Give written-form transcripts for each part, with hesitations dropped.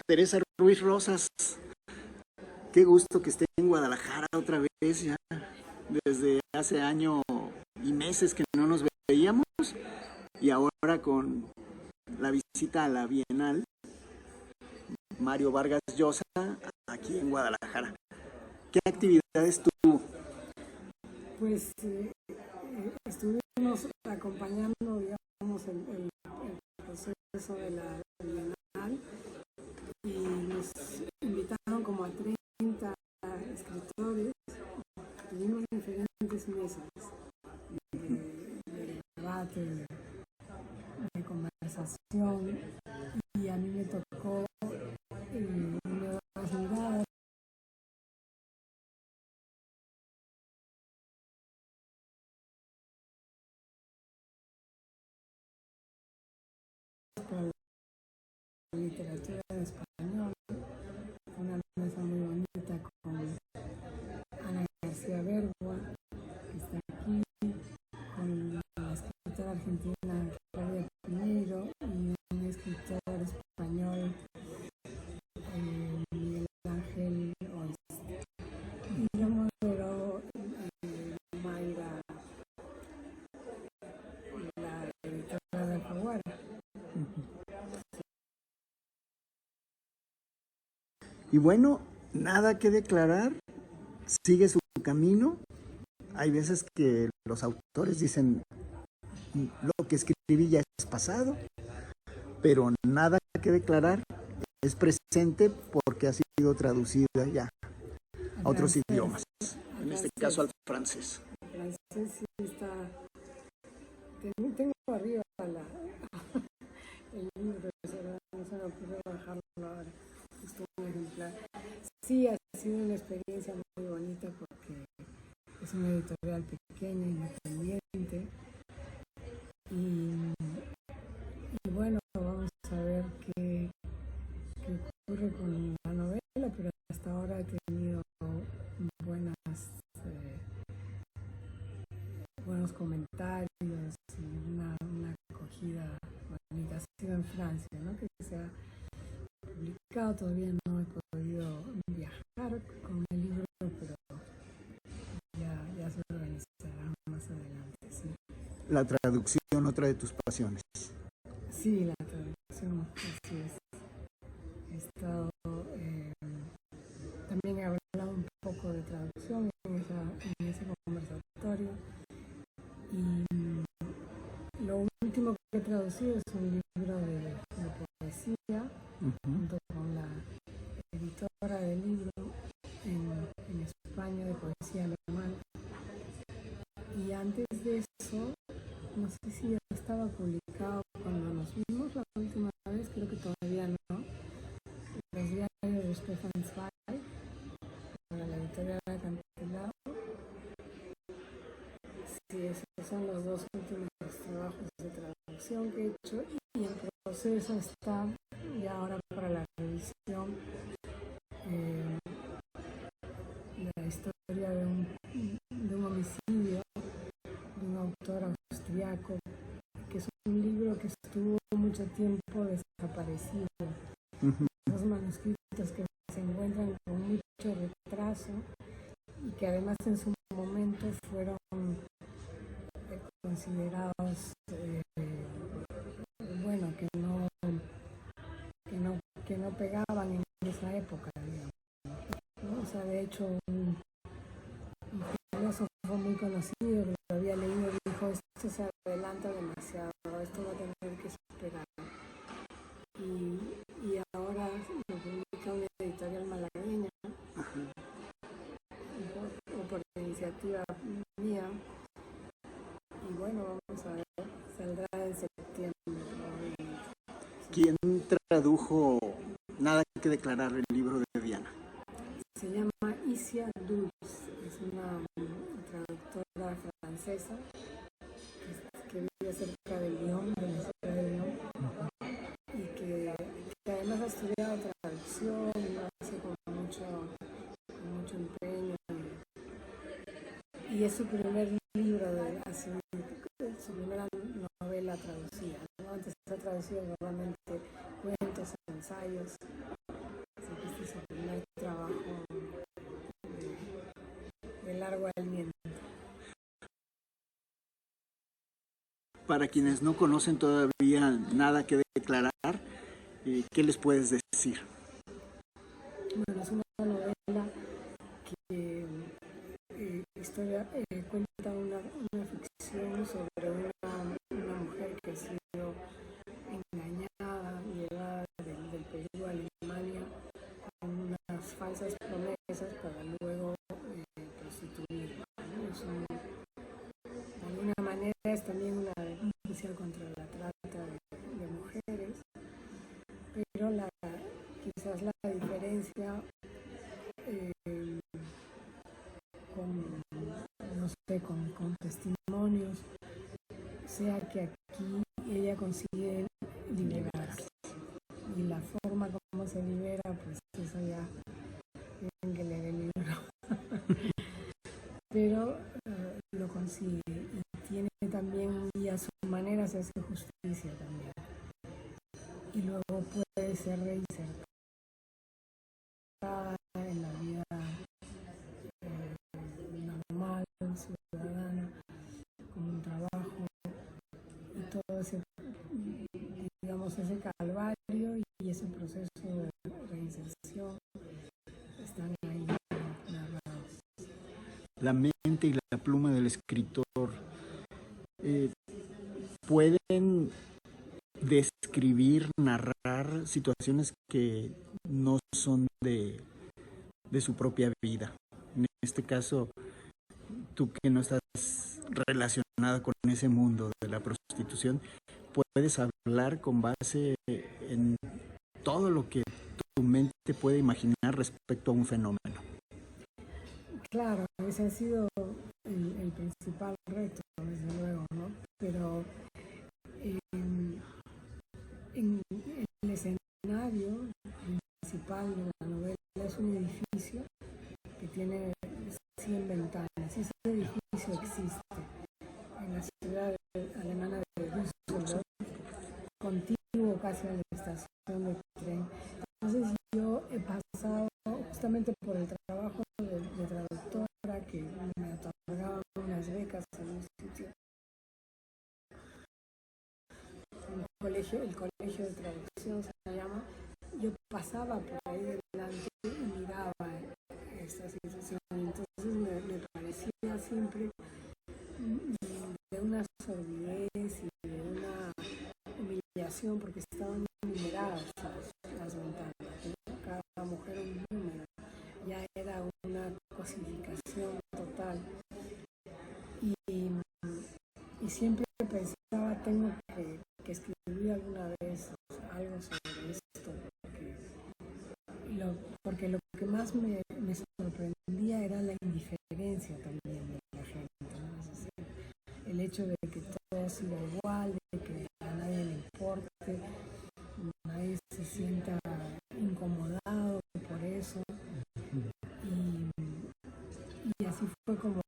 Teresa Ruiz Rosas, qué gusto que esté en Guadalajara otra vez ya. Desde hace año y meses que no nos veíamos y ahora con la visita a la Bienal Mario Vargas Llosa aquí en Guadalajara. ¿Qué actividades tuvo? Pues estuvimos acompañando, digamos, el proceso de la Bienal y nos invitaron como a 30 escritores. Tuvimos diferentes mesas de debate, de conversación, y a mí me tocó nuevas miradas para la literatura en español. Una mesa muy bonita con Ana García Bergua, que está aquí, con la escritora argentina Claudia Piñeiro y un escritor español, Miguel Ángel Oeste. Y yo modero Mayra, la editora de Alfaguara. Y bueno, nada que declarar, sigue su camino. Hay veces que los autores dicen lo que escribí ya es pasado, pero nada que declarar, es presente porque ha sido traducida ya a otros idiomas, en este caso al francés. El francés sí está. Tengo arriba el libro, no se me ocurrió bajarlo ahora. Esto es un ejemplar. Sí, ha sido una experiencia muy bonita porque es una editorial pequeña, independiente. Y bueno, vamos a ver qué ocurre con la novela, pero hasta ahora he tenido buenos comentarios y una acogida bonita. Ha sido en Francia, ¿no? Que se ha publicado, todavía no he podido viajar con el libro, pero ya se organizará más adelante, sí. La traducción, otra de tus pasiones. Sí, la traducción, así es. He estado, también he hablado un poco de traducción en ese conversatorio. Y lo último que he traducido es un libro de poesía, junto con la editora del libro en España, de poesía alemana. Y antes de eso, no sé si ya estaba publicado cuando nos vimos la última vez, creo que todavía no, los diarios de Stefan Zweig, para la editorial de Acantilado. Sí, esos son los dos últimos trabajos de traducción que he hecho, y el proceso está ya ahora para la revisión, la historia de un homicidio de un autor austriaco, que es un libro que estuvo mucho tiempo desaparecido. Los manuscritos que se encuentran con mucho retraso y que además en su momento fueron considerados bueno, que no pegaban en esa época, digamos, ¿no? O sea, de hecho un filósofo muy conocido que lo había leído dijo: esto se adelanta demasiado, esto va a tener que esperar. Y ahora lo publica una editorial malagueña, o por iniciativa mía. Y bueno, vamos a ver, saldrá en septiembre. ¿Quién tradujo Nada que declarar, el libro de Diana? Se llama Isia Dulce, es una traductora francesa que vive cerca de Lyon, de la ciudad de Lyon, y que además ha estudiado traducción, lo hace con mucho empeño, y es su primer libro, su primera novela traducida, ¿no? Antes ha traducido normalmente cuentos, ensayos, largo aliento. Para quienes no conocen todavía nada que declarar, ¿qué les puedes decir? Bueno, es una novela que cuenta una ficción sobre una mujer que ha sido engañada, llevada del Perú a Alemania con unas falsas promesas para luego prostituirla, ¿no? De alguna manera es también una denuncia contra la trata de mujeres, pero quizás la diferencia con testimonios sea que aquí ella consigue liberarse, y la forma como se libera, pues eso ya tienen que leer el libro. Pero lo consigue, y tiene también, y a su manera se hace justicia también, y luego puede ser reinsertada en la vida normal, ciudadana, con un trabajo, y todo ese, digamos, ese calvario y ese proceso de reinserción están ahí narrados. La mente y la pluma del escritor pueden describir, narrar situaciones que no son de su propia vida. En este caso, tú que no estás relacionada con ese mundo de la prostitución, puedes hablar con base en todo lo que tu mente puede imaginar respecto a un fenómeno. Claro, ese ha sido el principal reto, desde luego, ¿no? Pero en el escenario principal de la novela es un edificio que tiene 100 ventanas, y ese edificio existe en la ciudad alemana de Düsseldorf, contiguo casi a la estación de tren. Entonces yo he pasado justamente por el trabajo de traductora, que me otorgaban unas becas en un sitio, el colegio de traducción se llama. Yo pasaba por ahí delante y miraba esta situación, entonces me parecía siempre de una sordidez y de una humillación, porque estaban numeradas las ventanas, ¿no? Cada mujer un número, ya era una cosificación total, y siempre pensaba, tengo que escribir alguna vez algo sobre esto, porque lo que más me sorprendía era la indiferencia también de la gente, ¿no? Es decir, el hecho de que todo siga igual, de que a nadie le importe, nadie se sienta incomodado por eso, y así fue como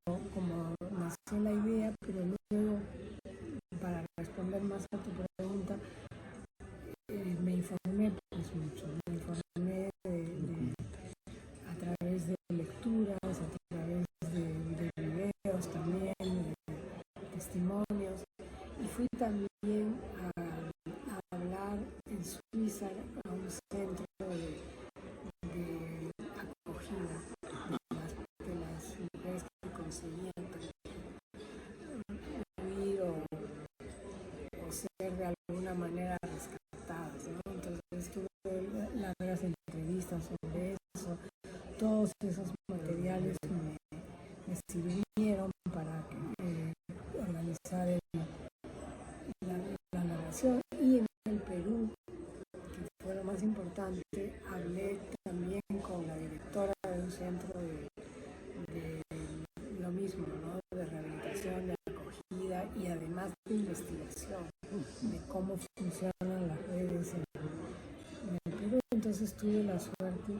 nació la idea. Pero luego, para responder más a tu pregunta, me informé pues mucho, a través de lecturas, a través de videos también, de testimonios, y fui también a hablar en Suiza a un centro de acogida de las mujeres que conseguían huir o ser de alguna manera rescatadas, ¿no? Entonces tuve largas entrevistas sobre eso. Todos esos materiales me sirvieron para organizar la narración. Y en el Perú, que fue lo más importante, hablé también con la directora de un centro de lo mismo, ¿no? De rehabilitación, de acogida y además de investigación de cómo funcionan las redes en el Perú. Entonces tuve la suerte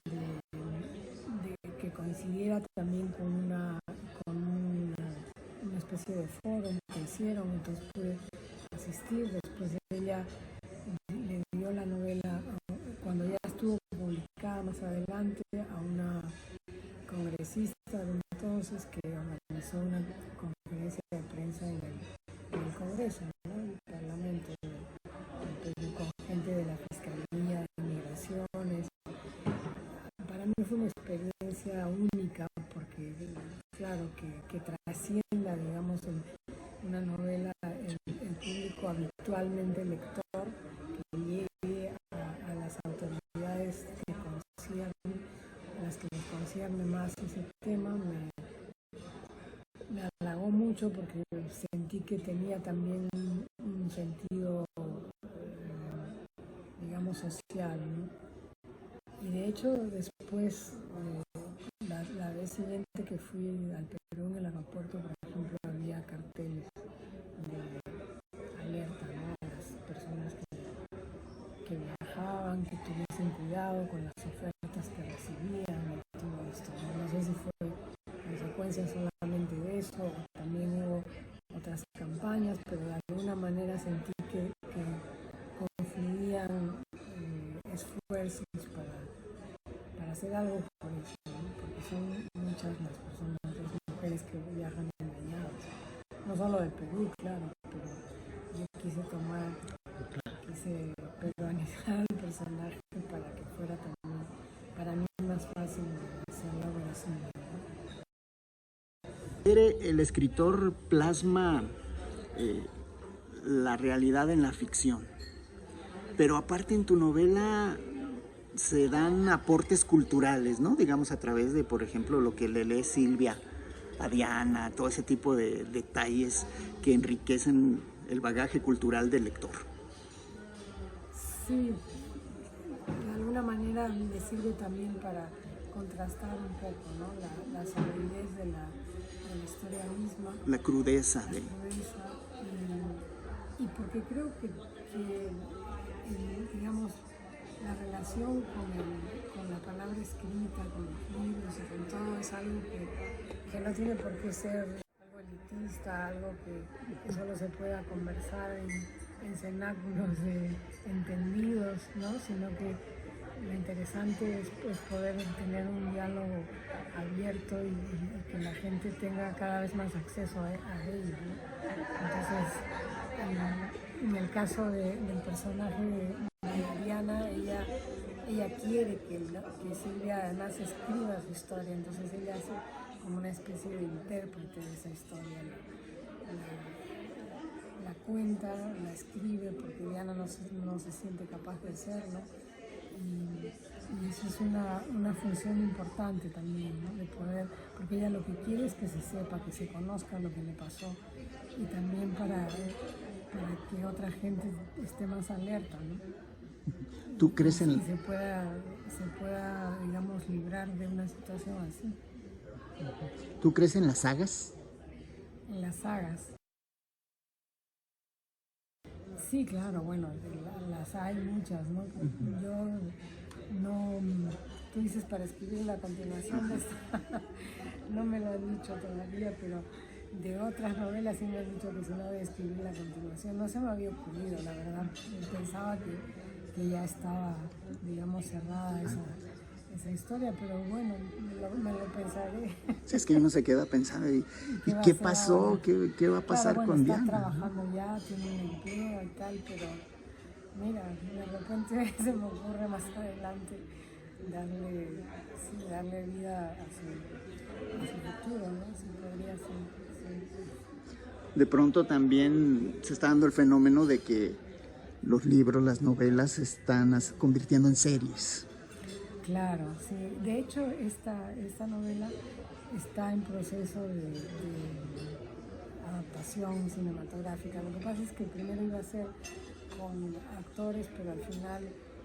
de que coincidiera también con una especie de foro que hicieron, entonces pude asistir. Después ella le dio la novela, cuando ya estuvo publicada más adelante, a una congresista de todos es que organizó una conferencia de prensa en el Congreso, ¿no? En el Parlamento del Perú, con gente de la Fiscalía de Migraciones. Para mí fue una experiencia única porque, claro, que trascienda, digamos, en una novela el público habitualmente lector, que llegue a las autoridades que conciernen, a las que les concierne más ese tema. Me halagó mucho porque sentí que tenía también un sentido, digamos, social, ¿no? Y de hecho, después, la vez siguiente que fui al Perú, en el aeropuerto, por ejemplo, había carteles de alerta, ¿no? A las personas que viajaban, que tuviesen cuidado con las ofertas que recibían y todo esto, ¿no? No sé si fue consecuencia solamente de eso, o también hubo otras campañas, pero de alguna manera sentí que confluían esfuerzos para hacer algo por eso, ¿no? Porque son muchas las personas, las mujeres que viajan engañadas, no solo del Perú, claro, pero yo quise peruanizar el personaje para que fuera también para mí más fácil hacer la oración, ¿no? El escritor plasma la realidad en la ficción, pero aparte en tu novela se dan aportes culturales, ¿no? Digamos a través de, por ejemplo, lo que le lee Silvia a Diana, todo ese tipo de detalles que enriquecen el bagaje cultural del lector. Sí, de alguna manera me sirve también para contrastar un poco, ¿no? La solidez de la historia misma. La crudeza. Y porque creo que digamos, la relación con la palabra escrita, con los libros y con todo es algo que no tiene por qué ser algo elitista, algo que solo se pueda conversar en cenáculos entendidos, ¿no? Sino que lo interesante es pues, poder tener un diálogo abierto y que la gente tenga cada vez más acceso a ello, ¿no? Entonces, en el caso del personaje de Diana, ella quiere que Silvia además escriba su historia, entonces ella hace como una especie de intérprete de esa historia. La cuenta, la escribe, porque Diana no se siente capaz de hacerlo. Y eso es una función importante también, ¿no? De poder, porque ella lo que quiere es que se sepa, que se conozca lo que le pasó, y también para que otra gente esté más alerta, ¿no? ¿Tú crees en...? Y se pueda, digamos, librar de una situación así. ¿Tú crees en las sagas? En las sagas. Sí, claro, bueno, las hay muchas, ¿no? Yo no, tú dices para escribir la continuación de esta, no me lo han dicho todavía, pero de otras novelas sí me han dicho que si no voy a escribir la continuación, no se me había ocurrido, la verdad, pensaba que ya estaba, digamos, cerrada esa historia, pero bueno, me lo pensaré. Si es que uno se queda pensando, ¿y qué pasó? ¿Qué va a pasar con Diana? Está trabajando ya, tiene un empleo y tal, pero mira, de repente se me ocurre más adelante darle vida a su futuro, ¿no? Si podría ser. Sí. De pronto también se está dando el fenómeno de que los libros, las novelas se están convirtiendo en series. Claro, sí. De hecho, esta novela está en proceso de adaptación cinematográfica. Lo que pasa es que primero iba a ser con actores, pero al final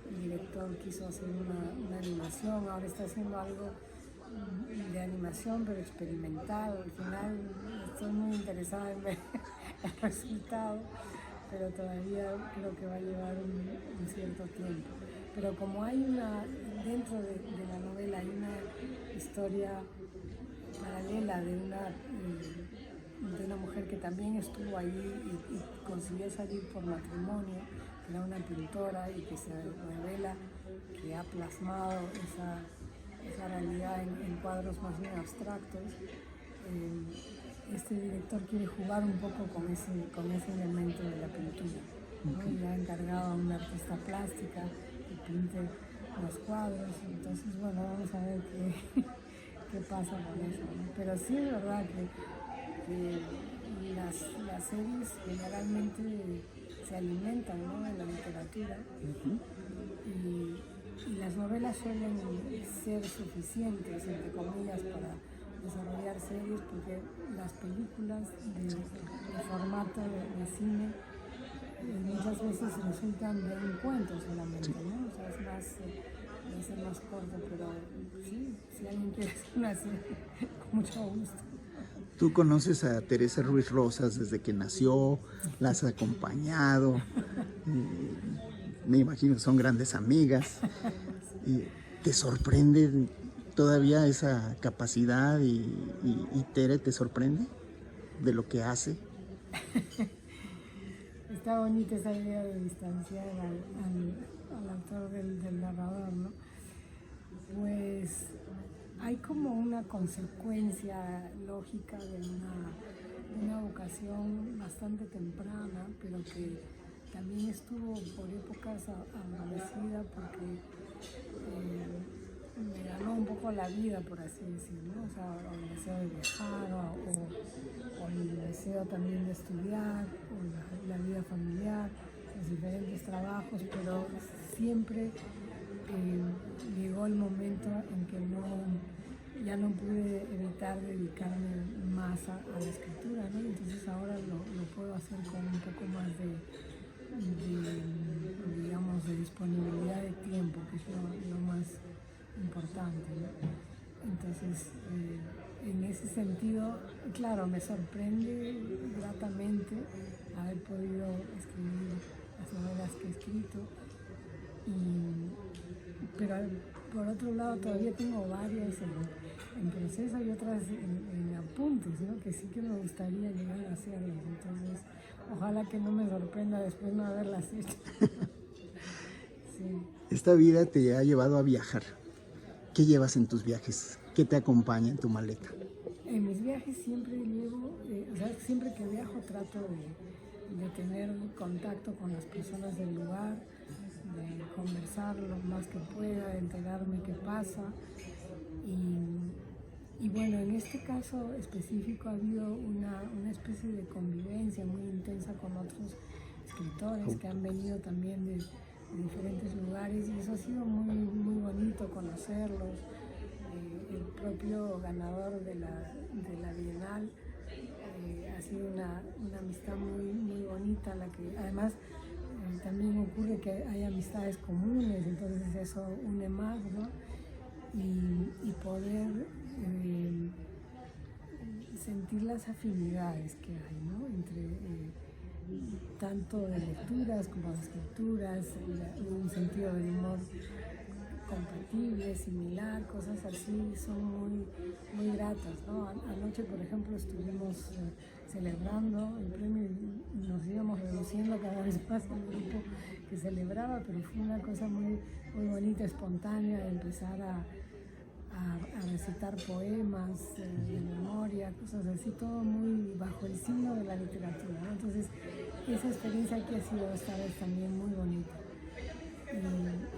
el director quiso hacer una animación. Ahora está haciendo algo de animación, pero experimental. Al final estoy muy interesada en ver el resultado, pero todavía creo que va a llevar un cierto tiempo. Pero como hay dentro de la novela hay una historia paralela de una mujer que también estuvo allí y consiguió salir por matrimonio, que era una pintora y que se revela que ha plasmado esa realidad en cuadros más bien abstractos. este director quiere jugar un poco con ese elemento de la pintura, ¿no? Y ha encargado a una artista plástica que pinte los cuadros. Entonces, bueno, vamos a ver qué pasa con eso, ¿no? Pero sí es verdad que las series generalmente se alimentan, ¿no?, de la literatura. Y las novelas suelen ser suficientes, entre comillas, para desarrollar series, porque las películas de formato de cine muchas veces resultan de un cuento solamente, ¿no? O sea, va a ser más corto, pero sí, si alguien quiere hacer una serie, con mucho gusto. Tú conoces a Teresa Ruiz Rosas desde que nació, la has acompañado, me imagino que son grandes amigas. ¿Te sorprende todavía esa capacidad y Tere te sorprende de lo que hace? Está bonita esa idea de distanciar al autor del narrador, ¿no? Pues hay como una consecuencia lógica de una vocación bastante temprana, pero que también estuvo por épocas adormecida porque me ganó un poco la vida, por así decirlo, ¿no? O sea, o el deseo de viajar, o el deseo también de estudiar, o la vida familiar, los diferentes trabajos, pero siempre llegó el momento en que ya no pude evitar dedicarme más a la escritura, ¿no? Entonces ahora lo puedo hacer con un poco más digamos, de disponibilidad de tiempo, que es lo más importante, ¿no? Entonces, en ese sentido, claro, me sorprende gratamente haber podido escribir las novelas que he escrito, pero por otro lado todavía tengo varias en proceso y otras en apuntes, ¿no?, que sí que me gustaría llegar a hacerlas. Entonces, ojalá que no me sorprenda después no haberlas hecho. Sí. Esta vida te ha llevado a viajar. ¿Qué llevas en tus viajes? ¿Qué te acompaña en tu maleta? En mis viajes siempre llevo, o sea, siempre que viajo trato de tener contacto con las personas del lugar, de conversar lo más que pueda, de enterarme qué pasa. Y bueno, en este caso específico ha habido una especie de convivencia muy intensa con otros escritores que han venido también de diferentes lugares, y eso ha sido muy, muy bonito conocerlos. El propio ganador de la Bienal ha sido una amistad muy, muy bonita, la que además también ocurre que hay amistades comunes, entonces eso une más, ¿no? Y poder sentir las afinidades que hay, ¿no?, entre tanto de lecturas como de escrituras, un sentido del humor compatible, similar, cosas así son muy, muy gratas, ¿no? Anoche, por ejemplo, estuvimos celebrando el premio y nos íbamos reduciendo cada vez más el grupo que celebraba, pero fue una cosa muy, muy bonita, espontánea, de empezar a recitar poemas de memoria, cosas así, todo muy bajo el signo de la literatura, ¿no? Entonces, esa experiencia aquí ha sido esta vez también muy bonita.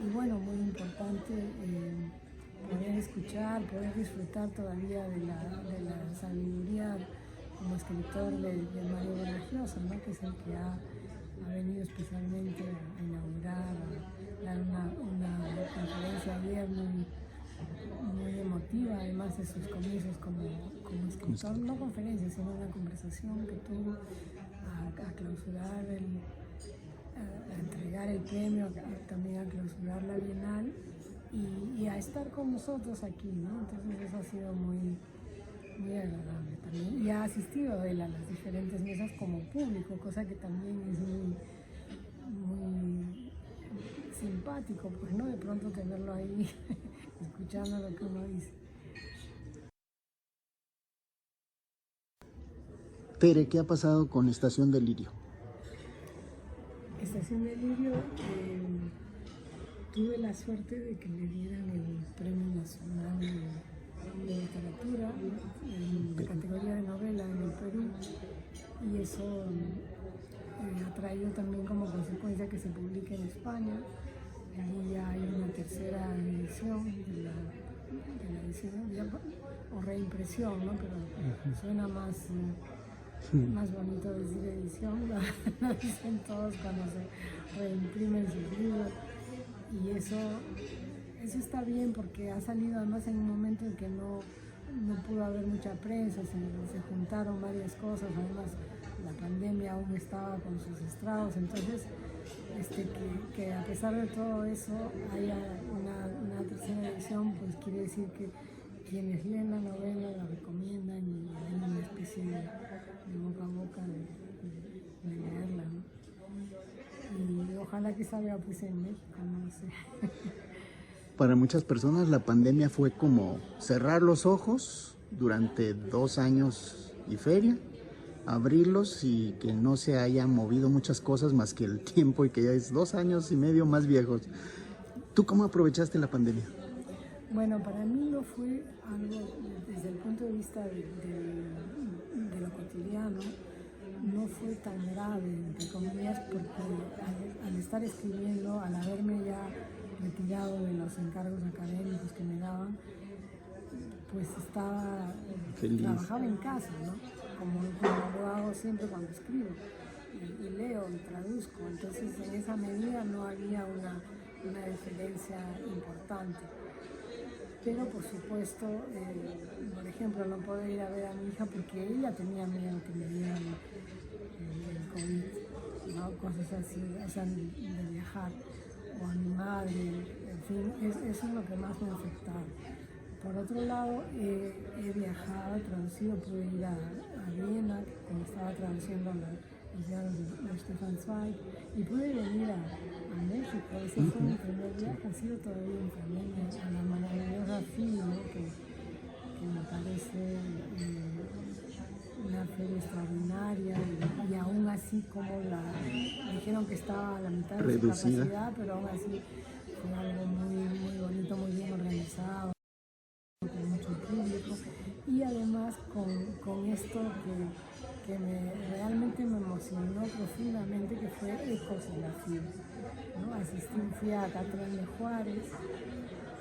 Y bueno, muy importante poder escuchar, poder disfrutar todavía de la sabiduría como escritor de Mario Vargas Llosa, ¿no?, que es el que ha venido especialmente a inaugurar, a dar una conferencia ayer muy emotiva, además de sus comienzos como escritor, no conferencia, sino una conversación que tuvo a clausurar a entregar el premio, también a clausurar la Bienal y a estar con nosotros aquí, ¿no? Entonces eso ha sido muy, muy agradable también. Y ha asistido él a las diferentes mesas como público, cosa que también es muy, muy simpático, pues, ¿no?, de pronto tenerlo ahí escuchando lo que uno dice. Tere, ¿qué ha pasado con Estación Delirio? Estación Delirio, tuve la suerte de que me dieran el Premio Nacional de literatura en la categoría de novela en el Perú, y eso ha traído también como consecuencia que se publique en España. Y ya hay una tercera edición de la edición, o reimpresión, ¿no? Pero suena más bonito decir edición, lo dicen todos cuando se reimprimen sus libros. Y eso está bien porque ha salido además en un momento en que no pudo haber mucha prensa, se juntaron varias cosas, además la pandemia aún estaba con sus estragos, entonces que a pesar de todo eso haya una tercera edición, pues quiere decir que quienes leen la novela la recomiendan y hay una especie de boca a boca de leerla, ¿no? Y ojalá que salga pues en México, no sé. Para muchas personas la pandemia fue como cerrar los ojos durante 2 años y feria, abrirlos y que no se hayan movido muchas cosas más que el tiempo y que ya es 2 años y medio más viejos. ¿Tú cómo aprovechaste la pandemia? Bueno, para mí no fue algo, desde el punto de vista de lo cotidiano, no fue tan grave, entre comillas, porque al estar escribiendo, al haberme ya retirado de los encargos académicos que me daban, pues estaba feliz, trabajaba en casa, ¿no? Como lo hago siempre cuando escribo, y leo y traduzco, entonces en esa medida no había una diferencia importante. Pero por supuesto, por ejemplo, no puedo ir a ver a mi hija porque ella tenía miedo que me dieran el COVID, ¿no? Cosas así, o sea, de viajar, o a mi madre, en fin, eso es lo que más me ha afectado. Por otro lado, he viajado, traducido, pude ir a Viena, como estaba traduciendo los diarios de Stefan Zweig, y pude venir a México. Ese fue mi primer viaje, ha sido todavía en pandemia, a la maravillosa FIL, ¿no? que me parece una feria extraordinaria, y aún así como dijeron que estaba a la mitad de su capacidad, pero aún así fue algo muy bonito, muy bien organizado, con mucho público, y además con esto que realmente me emocionó profundamente, que fue Ecos de la FIL, ¿no? Fui a Catedral de Juárez,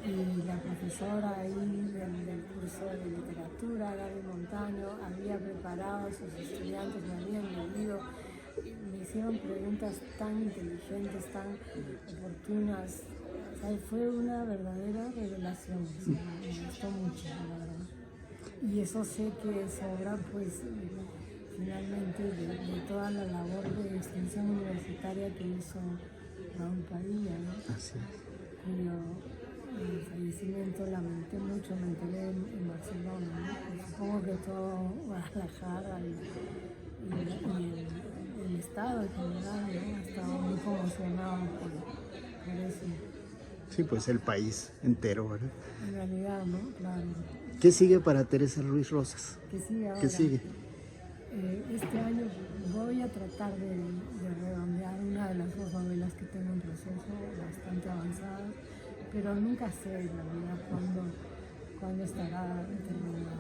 y la profesora ahí del curso de literatura, Gaby Montaño, había preparado a sus estudiantes, me habían leído, me hicieron preguntas tan inteligentes, tan oportunas. O sea, fue una verdadera revelación, me gustó mucho, la verdad. Y eso sé que sobra, pues, finalmente, de toda la labor de extensión universitaria que hizo Raúl Padilla, ¿no? Así es. Cuyo fallecimiento lamenté mucho, me enteré en Barcelona, ¿no? Pues supongo que todo Guadalajara y el Estado en general, ¿no? Ha estado muy conmocionado por eso. Sí, pues el país entero, ¿verdad? En realidad, ¿no? Claro. ¿Qué sigue para Teresa Ruiz Rosas? ¿Qué sigue ahora? ¿Qué sigue? Este año voy a tratar de redondear una de las 2 novelas que tengo en proceso, bastante avanzadas, pero nunca sé en realidad cuándo estará terminada.